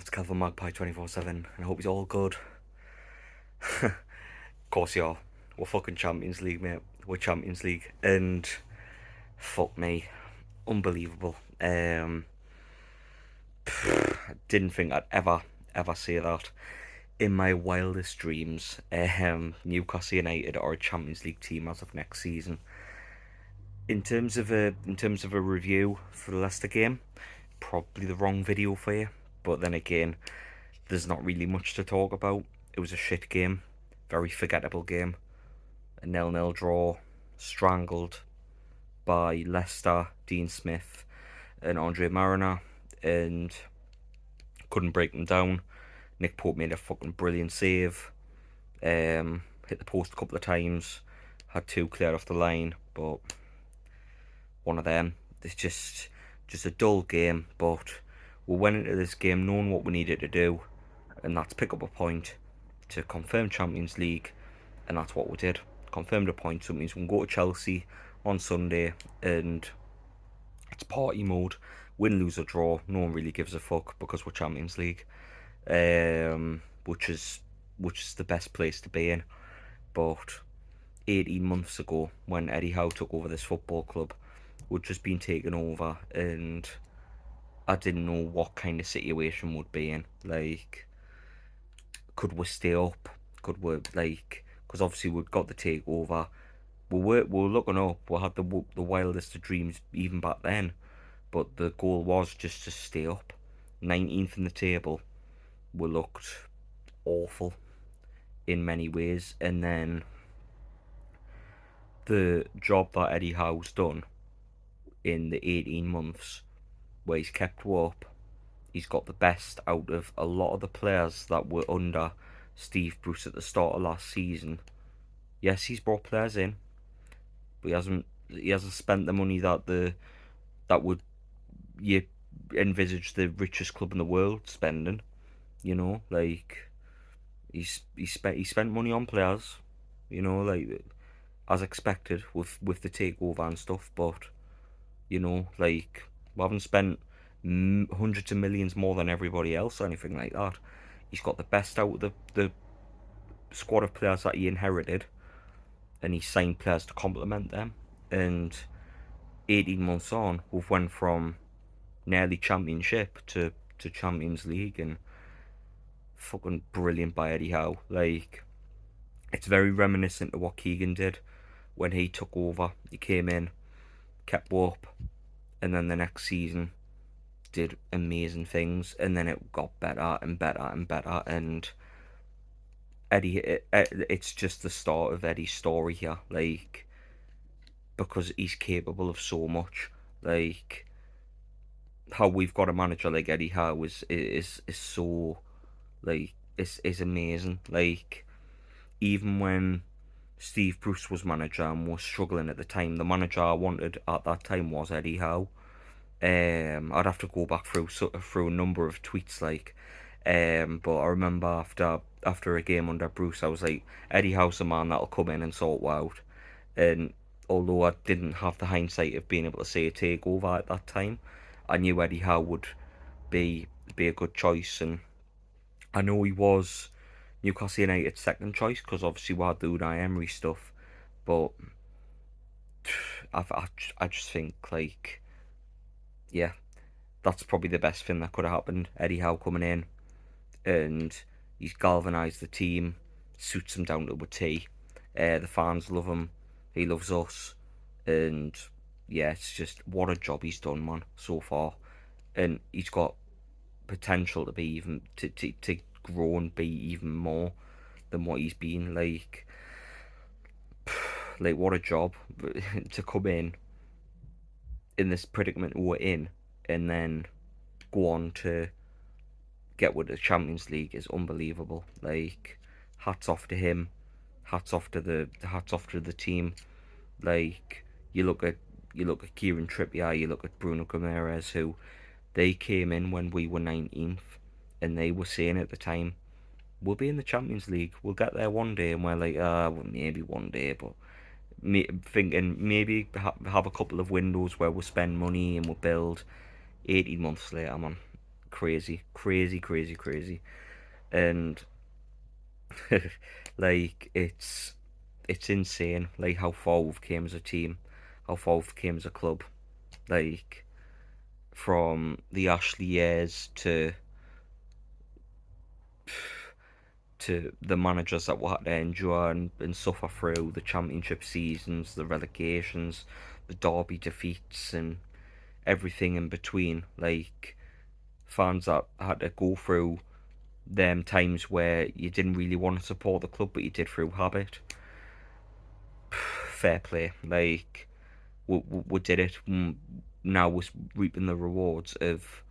it's Calvin Magpie 24/7, and I hope he's all good. Of course you are. We're fucking Champions League, mate. We're Champions League, and fuck me, unbelievable. I didn't think I'd ever say that in my wildest dreams. Newcastle United are a Champions League team as of next season. In terms of a review for the Leicester game, probably the wrong video for you. But then again, there's not really much to talk about. It was a shit game, very forgettable game, a 0-0 draw, strangled by Leicester, Dean Smith, and Andre Mariner, and couldn't break them down. Nick Pope made a fucking brilliant save, hit the post a couple of times, had two cleared off the line, but one of them. It's just a dull game, but we went into this game knowing what we needed to do, and that's pick up a point to confirm Champions League, and that's what we did. Confirmed a point, so it means we can go to Chelsea on Sunday, and it's party mode. Win, lose or draw, no one really gives a fuck because we're Champions League, which is the best place to be in. But 18 months ago, when Eddie Howe took over this football club, we'd just been taken over, and I didn't know what kind of situation we'd be in. Like, could we stay up? Could we, like, because obviously we'd got the takeover. We were looking up. We had the wildest of dreams even back then, but the goal was just to stay up. 19th in the table. We looked awful in many ways, and then the job that Eddie Howe's done in the 18 months where he's kept up, he's got the best out of a lot of the players that were under Steve Bruce at the start of last season. Yes, he's brought players in, but he hasn't spent the money that would you envisage the richest club in the world spending. You know, like he spent money on players, you know, like as expected with the takeover and stuff, but you know, like, we haven't spent hundreds of millions more than everybody else or anything like that. He's got the best out of the squad of players that he inherited, and he signed players to complement them. And 18 months on, we've went from nearly championship to Champions League, and fucking brilliant by Eddie Howe. Like, it's very reminiscent of what Keegan did when he took over. He came in, kept up, and then the next season did amazing things, and then it got better and better and better, and it's just the start of Eddie's story here, like, because he's capable of so much. Like, how we've got a manager like Eddie Howe is so, like, is amazing. Like, even when Steve Bruce was manager and was struggling at the time, the manager I wanted at that time was Eddie Howe. I'd have to go back through a number of tweets, like, but I remember after a game under Bruce, I was like, Eddie Howe's a man that'll come in and sort it out. And although I didn't have the hindsight of being able to say a takeover at that time, I knew Eddie Howe would be a good choice, and I know he was Newcastle United's second choice because obviously we had the Unai Emery stuff, but I just think, like, yeah, that's probably the best thing that could have happened. Eddie Howe coming in, and he's galvanised the team, suits him down to a T. The fans love him, he loves us, and yeah, it's just what a job he's done, man, so far. And he's got potential to be even to grow and be even more than what he's been. Like what a job to come in this predicament we're in, and then go on to get with the Champions League is unbelievable. Like, hats off to him, hats off to the team. Like, you look at Kieran Trippier, you look at Bruno Guimaraes, who they came in when we were 19th, and they were saying at the time, we'll be in the Champions League, we'll get there one day, and we're like, well, maybe one day, but thinking maybe have a couple of windows where we'll spend money and we'll build. 18 months later, man, crazy, crazy, crazy, crazy, and like it's insane, like how far we've came as a team, how far we've came as a club, like from the Ashley years to the managers that we had to endure and suffer through, the championship seasons, the relegations, the derby defeats, and everything in between. Like fans that had to go through them times where you didn't really want to support the club, but you did through habit. Fair play. Like we did it. Now we're reaping the rewards of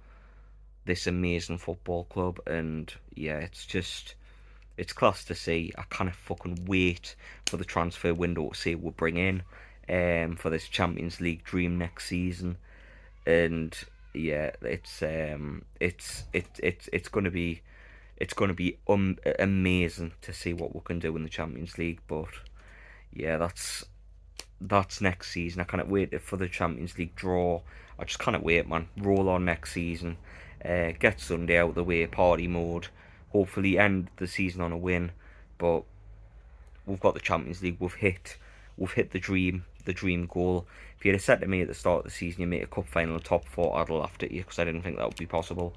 this amazing football club, and yeah, it's class to see. I can't fucking wait for the transfer window to see what we'll bring in for this Champions League dream next season. And yeah, it's gonna be amazing to see what we can do in the Champions League. But yeah, that's next season. I can't wait for the Champions League draw. I just can't wait, man. Roll on next season. Get Sunday out of the way, party mode. Hopefully end the season on a win. But we've got the Champions League. We've hit the dream goal. If you'd have said to me at the start of the season you make a cup final top 4, I'd have laughed at you because I didn't think that would be possible.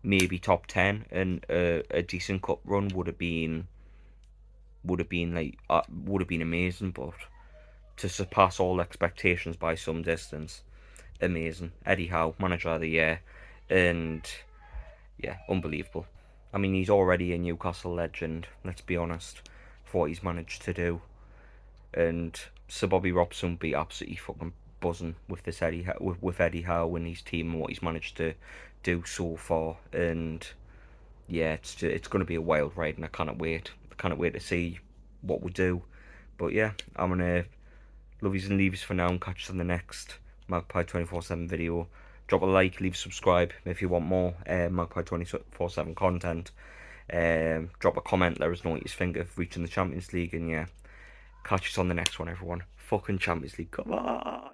Maybe top 10 and a decent cup run would have been amazing, but to surpass all expectations by some distance, amazing. Eddie Howe, manager of the year, and yeah, unbelievable. I mean, he's already a Newcastle legend, let's be honest, for what he's managed to do. And Sir Bobby Robson would be absolutely fucking buzzing with this with Eddie Howe and his team and what he's managed to do so far. And yeah, it's going to be a wild ride, and I can't wait. I can't wait to see what we do. But yeah, I'm gonna lovies and leaves for now and catch you on the next Magpie 24/7 video. Drop a like, leave a subscribe if you want more Magpie 24/7 content. Drop a comment, let us know what you think of reaching the Champions League, and yeah, catch us on the next one, everyone. Fucking Champions League, come on!